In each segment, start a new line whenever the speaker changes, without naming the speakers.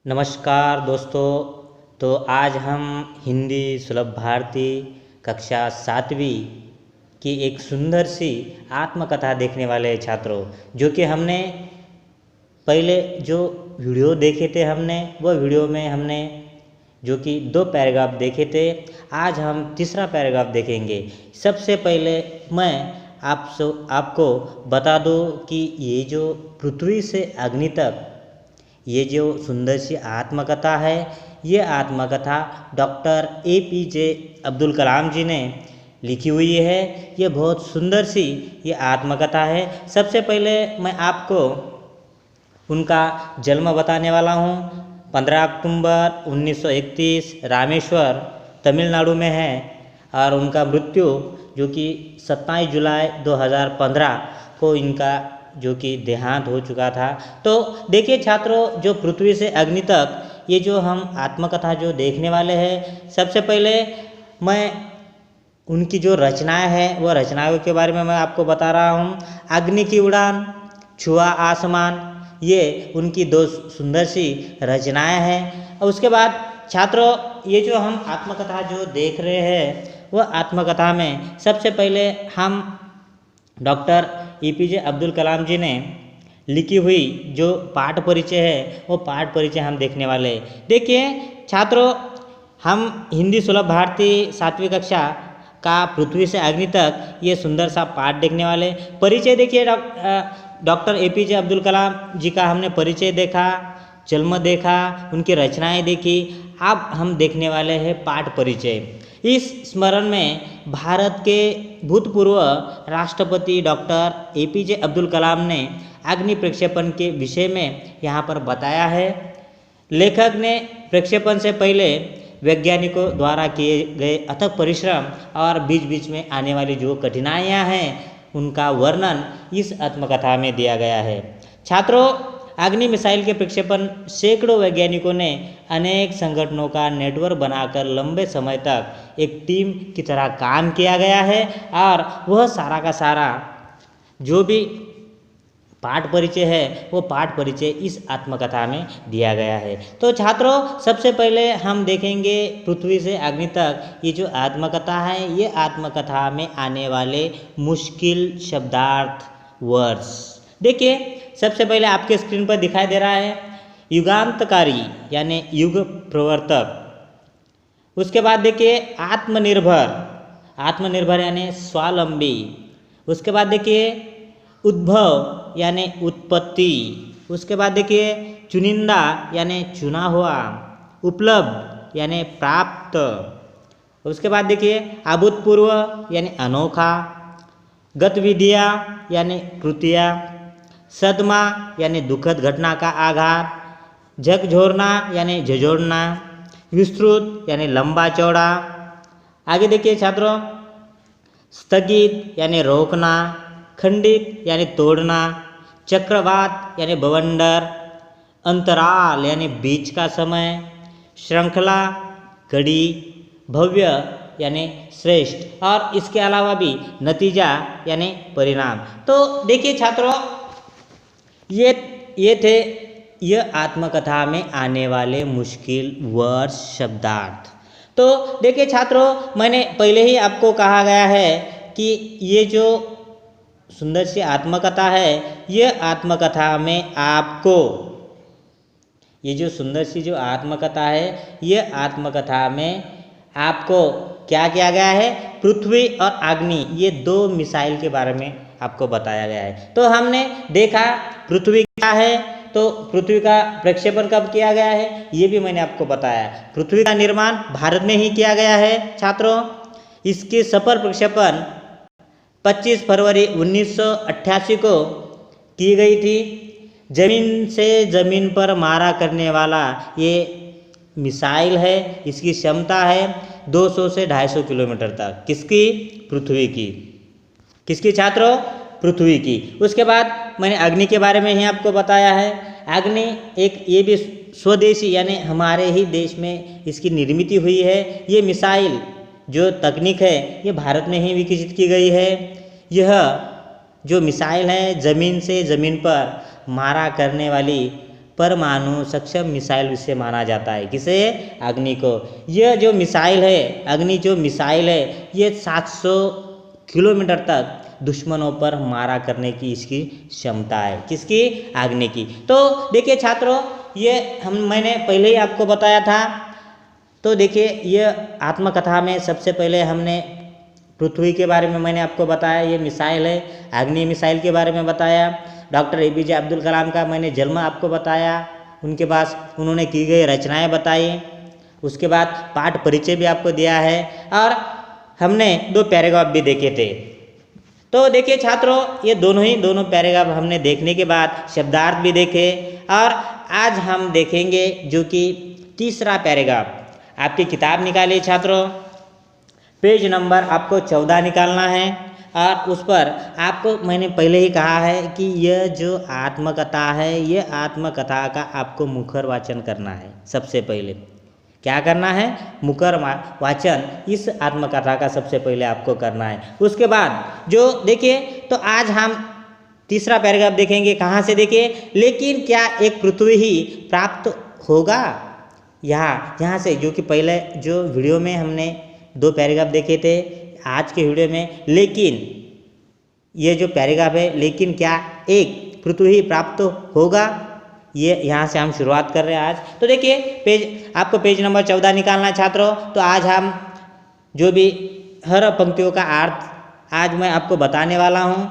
नमस्कार दोस्तों। तो आज हम हिंदी सुलभ भारती कक्षा 7वीं की एक सुंदर सी आत्मकथा देखने वाले छात्रों, जो कि हमने पहले जो वीडियो देखे थे वो वीडियो में हमने जो कि 2 पैराग्राफ देखे थे। आज हम तीसरा पैराग्राफ देखेंगे। सबसे पहले मैं आपको बता दूं कि ये जो पृथ्वी से अग्नि तक ये जो सुंदर सी आत्मकथा है, ये आत्मकथा डॉक्टर APJ अब्दुल कलाम जी ने लिखी हुई है। ये बहुत सुंदर सी ये आत्मकथा है। सबसे पहले मैं आपको उनका जन्म बताने वाला हूँ। 15 अक्टूबर 1931 रामेश्वर तमिलनाडु में है और उनका मृत्यु जो कि 27 जुलाई 2015 को इनका जो कि देहांत हो चुका था। तो देखिए छात्रों, जो पृथ्वी से अग्नि तक ये जो हम आत्मकथा जो देखने वाले हैं, सबसे पहले मैं उनकी जो रचनाएं हैं वो रचनाओं के बारे में मैं आपको बता रहा हूँ। अग्नि की उड़ान, छुआ आसमान, ये उनकी 2 सुंदर सी रचनाएं हैं। और उसके बाद छात्रों, ये जो हम आत्मकथा जो देख रहे हैं वह आत्मकथा में सबसे पहले हम डॉक्टर APJ अब्दुल कलाम जी ने लिखी हुई जो पाठ परिचय है वो पाठ परिचय हम देखने वाले हैं। देखिए छात्रों, हम हिंदी सुलभ भारती 7वीं कक्षा का पृथ्वी से अग्नि तक ये सुंदर सा पाठ देखने वाले। परिचय देखिए, डॉक्टर APJ अब्दुल कलाम जी का हमने परिचय देखा, जन्म देखा, उनकी रचनाएं देखी। अब हम देखने वाले हैं पाठ परिचय। इस स्मरण में भारत के भूतपूर्व राष्ट्रपति डॉक्टर APJ अब्दुल कलाम ने अग्नि प्रक्षेपण के विषय में यहाँ पर बताया है। लेखक ने प्रक्षेपण से पहले वैज्ञानिकों द्वारा किए गए अथक परिश्रम और बीच बीच में आने वाली जो कठिनाइयाँ हैं उनका वर्णन इस आत्मकथा में दिया गया है। छात्रों, अग्नि मिसाइल के प्रक्षेपण सैकड़ों वैज्ञानिकों ने अनेक संगठनों का नेटवर्क बनाकर लंबे समय तक एक टीम की तरह काम किया गया है और वह सारा का सारा जो भी पाठ परिचय है वो पाठ परिचय इस आत्मकथा में दिया गया है। तो छात्रों, सबसे पहले हम देखेंगे पृथ्वी से अग्नि तक ये जो आत्मकथा है, ये आत्मकथा में आने वाले मुश्किल शब्दार्थ वर्ड्स। देखिए सबसे पहले आपके स्क्रीन पर दिखाई दे रहा है युगांतकारी यानी युग प्रवर्तक। उसके बाद देखिए आत्मनिर्भर, आत्मनिर्भर यानी स्वावलंबी। उसके बाद देखिए उद्भव यानी उत्पत्ति। उसके बाद देखिए चुनिंदा यानी चुना हुआ। उपलब्ध यानी प्राप्त। उसके बाद देखिए अभूतपूर्व यानी अनोखा। गतिविधियाँ यानी कृतियाँ। सदमा यानी दुखद घटना का आघात। झकझोरना यानी झंझोड़ना। विस्तृत यानी लंबा चौड़ा। आगे देखिए छात्रों, स्थगित यानी रोकना। खंडित यानी तोड़ना। चक्रवात यानी बवंडर। अंतराल यानी बीच का समय। श्रृंखला घड़ी। भव्य यानी श्रेष्ठ। और इसके अलावा भी नतीजा यानी परिणाम। तो देखिए छात्रों, ये थे यह आत्मकथा में आने वाले मुश्किल वर्ड शब्दार्थ। तो देखिए छात्रों, मैंने पहले ही आपको कहा गया है कि ये जो सुंदर सी आत्मकथा है, ये आत्मकथा में आपको ये जो सुंदर सी जो आत्मकथा है, ये आत्मकथा में आपको क्या किया गया है, पृथ्वी और अग्नि ये 2 मिसाइल के बारे में आपको बताया गया है। तो हमने देखा पृथ्वी क्या है, तो पृथ्वी का प्रक्षेपण कब किया गया है ये भी मैंने आपको बताया। पृथ्वी का निर्माण भारत में ही किया गया है छात्रों। इसकी सफल प्रक्षेपण 25 फरवरी 1988 को की गई थी। जमीन से ज़मीन पर मारा करने वाला ये मिसाइल है। इसकी क्षमता है 200 से 250 किलोमीटर तक। किसकी? पृथ्वी की। किसकी छात्रों? पृथ्वी की। उसके बाद मैंने अग्नि के बारे में ही आपको बताया है। अग्नि एक ये भी स्वदेशी यानी हमारे ही देश में इसकी निर्मित हुई है। ये मिसाइल जो तकनीक है ये भारत में ही विकसित की गई है। यह जो मिसाइल है ज़मीन से ज़मीन पर मारा करने वाली परमाणु सक्षम मिसाइल से माना जाता है। किसे? अग्नि को। यह जो मिसाइल है, अग्नि जो मिसाइल है, ये 700 किलोमीटर तक दुश्मनों पर मारा करने की इसकी क्षमता है। किसकी? अग्नि की। तो देखिए छात्रों, ये मैंने पहले ही आपको बताया था। तो देखिए, ये आत्मकथा में सबसे पहले हमने पृथ्वी के बारे में मैंने आपको बताया, ये मिसाइल है, अग्नि मिसाइल के बारे में बताया। डॉक्टर APJ अब्दुल कलाम का मैंने जन्म आपको बताया, उनके पास उन्होंने की गई रचनाएं बताई, उसके बाद पाठ परिचय भी आपको दिया है, और हमने 2 पैराग्राफ भी देखे थे। तो देखिए छात्रों, ये दोनों पैराग्राफ हमने देखने के बाद शब्दार्थ भी देखे, और आज हम देखेंगे जो कि तीसरा पैराग्राफ। आपकी किताब निकालिए छात्रों, पेज नंबर आपको 14 निकालना है, और उस पर आपको मैंने पहले ही कहा है कि यह जो आत्मकथा है, ये आत्मकथा का आपको मुखर वाचन करना है। सबसे पहले क्या करना है? मुखर वाचन इस आत्मकथा का सबसे पहले आपको करना है। उसके बाद जो देखिए, तो आज हम तीसरा पैराग्राफ देखेंगे। कहाँ से देखिए? लेकिन क्या एक पृथ्वी ही प्राप्त होगा? यहाँ से, जो कि पहले जो वीडियो में हमने 2 पैराग्राफ देखे थे, आज के वीडियो में लेकिन ये जो पैराग्राफ है, लेकिन क्या एक पृथ्वी ही प्राप्त होगा, ये यहाँ से हम शुरुआत कर रहे हैं आज। तो देखिए, आपको पेज नंबर 14 निकालना है छात्रों। तो आज हम जो भी हर पंक्तियों का अर्थ आज मैं आपको बताने वाला हूँ,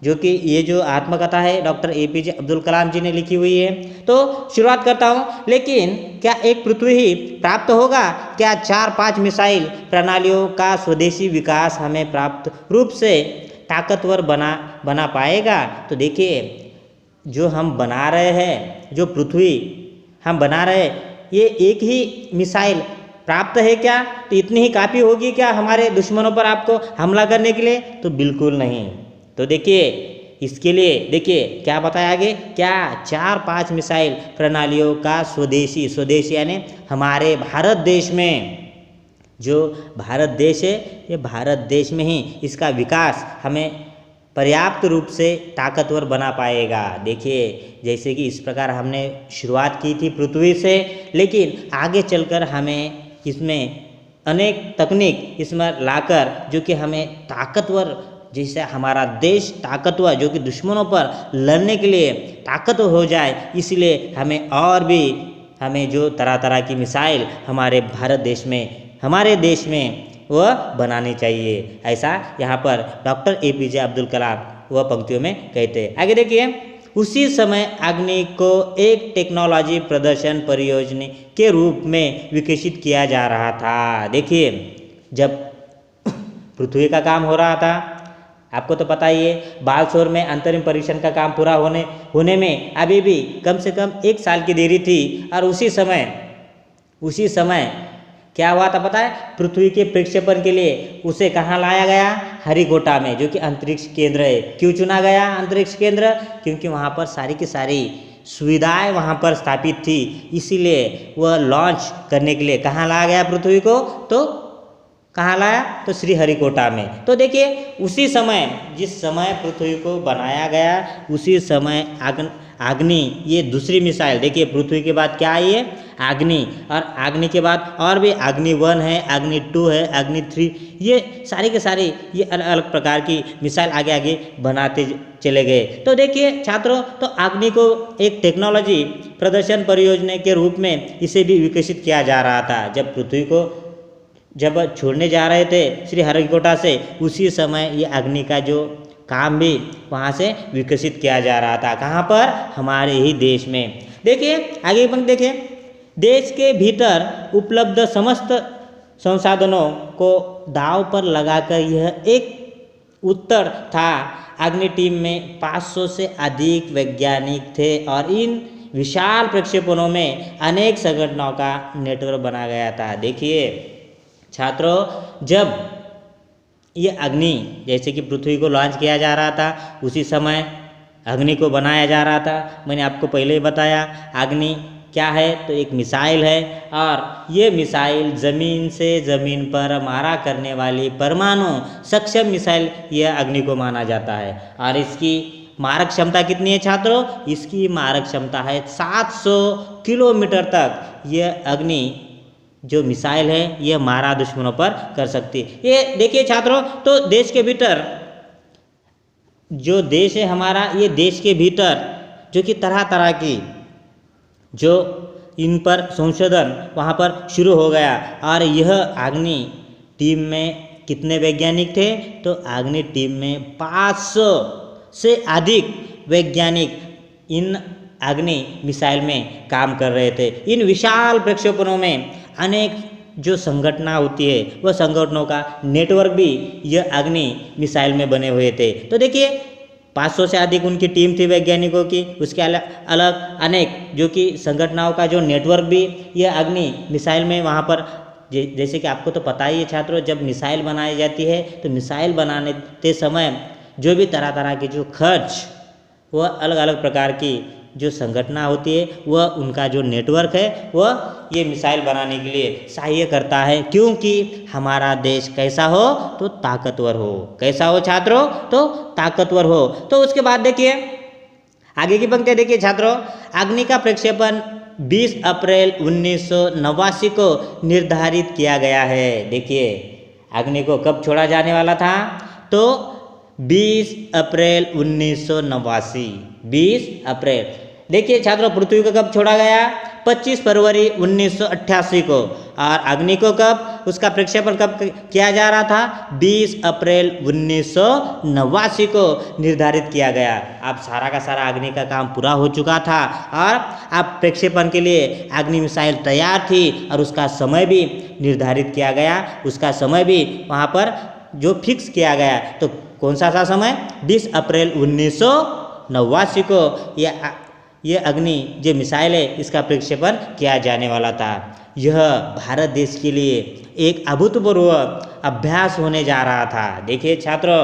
जो कि ये जो आत्मकथा है डॉक्टर APJ अब्दुल कलाम जी ने लिखी हुई है। तो शुरुआत करता हूँ। लेकिन क्या एक पृथ्वी ही प्राप्त होगा? क्या 4-5 मिसाइल प्रणालियों का स्वदेशी विकास हमें प्राप्त रूप से ताकतवर बना पाएगा? तो देखिए, जो हम बना रहे हैं, जो पृथ्वी हम बना रहे हैं, ये एक ही मिसाइल प्राप्त है क्या? तो इतनी ही काफ़ी होगी क्या हमारे दुश्मनों पर आपको हमला करने के लिए? तो बिल्कुल नहीं। तो देखिए, इसके लिए देखिए क्या बताया आगे, क्या 4-5 मिसाइल प्रणालियों का स्वदेशी यानी हमारे भारत देश में, जो भारत देश है, ये भारत देश में ही इसका विकास हमें पर्याप्त रूप से ताकतवर बना पाएगा। देखिए, जैसे कि इस प्रकार हमने शुरुआत की थी पृथ्वी से, लेकिन आगे चलकर हमें इसमें अनेक तकनीक इसमें लाकर, जो कि हमें ताकतवर, जिससे हमारा देश ताकतवर, जो कि दुश्मनों पर लड़ने के लिए ताकतवर हो जाए, इसलिए हमें जो तरह तरह की मिसाइल हमारे भारत देश में, हमारे देश में वह बनानी चाहिए। ऐसा यहाँ पर डॉक्टर APJ अब्दुल कलाम वह पंक्तियों में कहते हैं। आगे देखिए, उसी समय अग्नि को एक टेक्नोलॉजी प्रदर्शन परियोजना के रूप में विकसित किया जा रहा था। देखिए, जब पृथ्वी का काम हो रहा था, आपको तो पता ही है, बालसोर में अंतरिम परीक्षण का काम पूरा होने में अभी भी कम से कम 1 साल की देरी थी। और उसी समय क्या हुआ था पता है? पृथ्वी के प्रक्षेपण के लिए उसे कहाँ लाया गया? हरिकोटा में, जो कि अंतरिक्ष केंद्र है। क्यों चुना गया अंतरिक्ष केंद्र? क्योंकि वहाँ पर सारी की सारी सुविधाएं वहाँ पर स्थापित थी, इसीलिए वह लॉन्च करने के लिए कहाँ लाया गया पृथ्वी को? तो कहाँ लाया? तो श्रीहरिकोटा में। तो देखिए, उसी समय, जिस समय पृथ्वी को बनाया गया, उसी समय अग्नि, ये दूसरी मिसाइल, देखिए पृथ्वी के बाद क्या आई है? अग्नि, और अग्नि के बाद और भी अग्नि 1 है, अग्नि 2 है, अग्नि 3, ये सारी के सारी ये अलग अलग प्रकार की मिसाइल आगे आगे बनाते चले गए। तो देखिए छात्रों, तो अग्नि को एक टेक्नोलॉजी प्रदर्शन परियोजना के रूप में इसे भी विकसित किया जा रहा था। जब पृथ्वी को छोड़ने जा रहे थे श्रीहरिकोटा से, उसी समय ये अग्नि का जो काम भी वहाँ से विकसित किया जा रहा था। कहाँ पर? हमारे ही देश में। देखिए आगे पंक्ति देखिए, देश के भीतर उपलब्ध समस्त संसाधनों को दांव पर लगाकर यह एक उत्तर था। अग्नि टीम में 500 से अधिक वैज्ञानिक थे और इन विशाल प्रक्षेपणों में अनेक संगठनों का नेटवर्क बना गया था। देखिए छात्रों, जब ये अग्नि, जैसे कि पृथ्वी को लॉन्च किया जा रहा था, उसी समय अग्नि को बनाया जा रहा था। मैंने आपको पहले ही बताया, अग्नि क्या है? तो एक मिसाइल है, और ये मिसाइल ज़मीन से ज़मीन पर मारा करने वाली परमाणु सक्षम मिसाइल, यह अग्नि को माना जाता है। और इसकी मारक क्षमता कितनी है छात्रों? इसकी मारक क्षमता है 700 किलोमीटर तक यह अग्नि जो मिसाइल है यह मारा दुश्मनों पर कर सकती है। ये देखिए छात्रों, तो देश के भीतर जो देश है हमारा, ये देश के भीतर जो कि तरह तरह की जो इन पर संशोधन वहाँ पर शुरू हो गया। और यह अग्नि टीम में कितने वैज्ञानिक थे? तो अग्नि टीम में 500 से अधिक वैज्ञानिक इन अग्नि मिसाइल में काम कर रहे थे। इन विशाल प्रक्षेपणों में अनेक जो संगठना होती है वह संगठनों का नेटवर्क भी यह अग्नि मिसाइल में बने हुए थे। तो देखिए 500 से अधिक उनकी टीम थी वैज्ञानिकों की, उसके अलग अनेक जो कि संगठनाओं का जो नेटवर्क भी यह अग्नि मिसाइल में वहाँ पर जैसे कि आपको तो पता ही है छात्रों, जब मिसाइल बनाई जाती है तो मिसाइल बनाने के समय जो भी तरह तरह के जो खर्च वह अलग अलग प्रकार की जो संगठना होती है वह उनका जो नेटवर्क है वह ये मिसाइल बनाने के लिए सहाय्य करता है। क्योंकि हमारा देश कैसा हो? तो ताकतवर हो। कैसा हो छात्रों? तो ताकतवर हो। तो उसके बाद देखिए आगे की पंक्ति देखिए छात्रों, अग्नि का प्रक्षेपण 20 अप्रैल 1989 को निर्धारित किया गया है। देखिए अग्नि को कब छोड़ा जाने वाला था? तो 20 अप्रैल 1989। 20 अप्रैल। देखिए छात्रों पृथ्वी को कब छोड़ा गया? 25 फरवरी 1988 को। और अग्नि को कब, उसका प्रक्षेपण कब किया जा रहा था? 20 अप्रैल 1989 को निर्धारित किया गया। अब सारा का सारा अग्नि का काम पूरा हो चुका था और अब प्रक्षेपण के लिए अग्नि मिसाइल तैयार थी और उसका समय भी निर्धारित किया गया। उसका समय भी वहाँ पर जो फिक्स किया गया। तो कौन सा था समय? 20 अप्रैल 1989 को ये अग्नि जो मिसाइल है इसका प्रक्षेपण किया जाने वाला था। यह भारत देश के लिए एक अभूतपूर्व अभ्यास होने जा रहा था। देखिए छात्रों,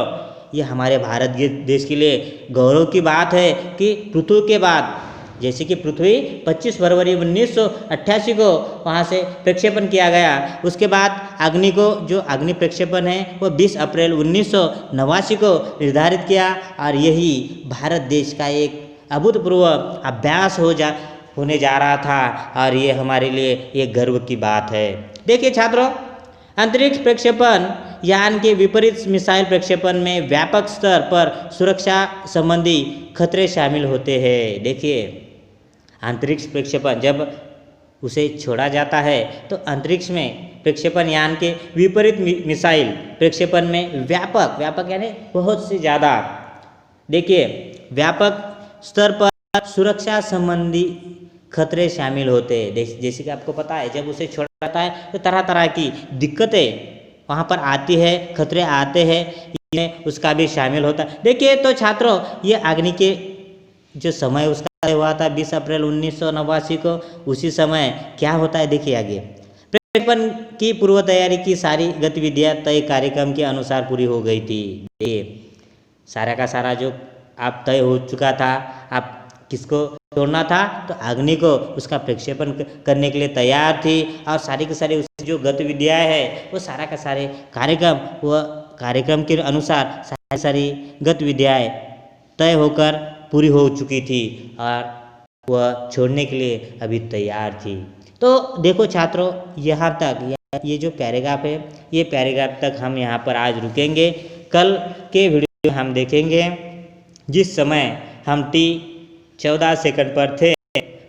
ये हमारे भारत देश के लिए गौरव की बात है कि पृथ्वी के बाद, जैसे कि पृथ्वी 25 फरवरी 1988 को वहाँ से प्रक्षेपण किया गया, उसके बाद अग्नि को जो अग्नि प्रक्षेपण है वो 20 अप्रैल 1989 को निर्धारित किया। और यही भारत देश का एक अभूतपूर्व अभ्यास होने जा रहा था और ये हमारे लिए एक गर्व की बात है। देखिए छात्रों, अंतरिक्ष प्रक्षेपण यान के विपरीत मिसाइल प्रक्षेपण में व्यापक स्तर पर सुरक्षा संबंधी खतरे शामिल होते हैं। देखिए अंतरिक्ष प्रक्षेपण जब उसे छोड़ा जाता है तो अंतरिक्ष में प्रक्षेपण यान के विपरीत मिसाइल प्रक्षेपण में व्यापक यानी बहुत से ज़्यादा, देखिए व्यापक स्तर पर सुरक्षा संबंधी खतरे शामिल होते हैं। जैसे कि आपको पता है जब उसे छोड़ा जाता है तो तरह तरह की दिक्कतें वहाँ पर आती है, खतरे आते हैं, इसमें उसका भी शामिल होता है। देखिए तो छात्रों, ये अग्नि के जो समय उसका हुआ था 20 अप्रैल 1989 को, उसी समय क्या होता है देखिए आगे। प्रक्षेपण की पूर्व तैयारी की सारी गतिविधियां तय कार्यक्रम के अनुसार पूरी हो गई थी। देखिए सारा का सारा जो आप तय हो चुका था, आप किसको छोड़ना था? तो अग्नि को उसका प्रक्षेपण करने के लिए तैयार थी और सारी की सारी उसकी जो गतिविधियाँ है वो सारा का सारे कार्यक्रम के अनुसार सारी सारी गतिविधियाँ तय होकर पूरी हो चुकी थी और वह छोड़ने के लिए अभी तैयार थी। तो देखो छात्रों, यहाँ तक ये जो पैराग्राफ है, ये पैराग्राफ तक हम यहाँ पर आज रुकेंगे। कल के वीडियो में हम देखेंगे जिस समय हम T14 सेकंड पर थे,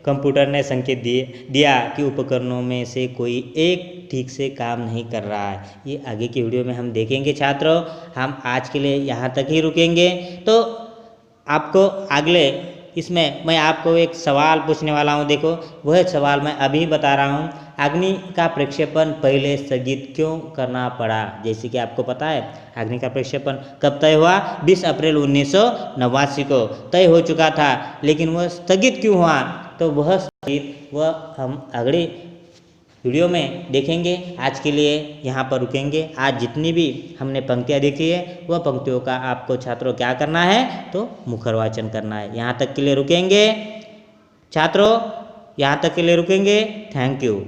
कंप्यूटर ने संकेत दिया कि उपकरणों में से कोई एक ठीक से काम नहीं कर रहा है। ये आगे की वीडियो में हम देखेंगे छात्रों। हम आज के लिए यहाँ तक ही रुकेंगे। तो आपको अगले इसमें मैं आपको एक सवाल पूछने वाला हूँ। देखो वह सवाल मैं अभी बता रहा हूँ, अग्नि का प्रक्षेपण पहले स्थगित क्यों करना पड़ा? जैसे कि आपको पता है अग्नि का प्रक्षेपण कब तय हुआ? 20 अप्रैल 1989 को तय हो चुका था, लेकिन वह स्थगित क्यों हुआ? तो वह स्थगित हम अगले वीडियो में देखेंगे। आज के लिए यहाँ पर रुकेंगे। आज जितनी भी हमने पंक्तियाँ देखी है वह पंक्तियों का आपको छात्रों क्या करना है? तो मुखरवाचन करना है। यहाँ तक के लिए रुकेंगे छात्रों, यहाँ तक के लिए रुकेंगे। Thank you.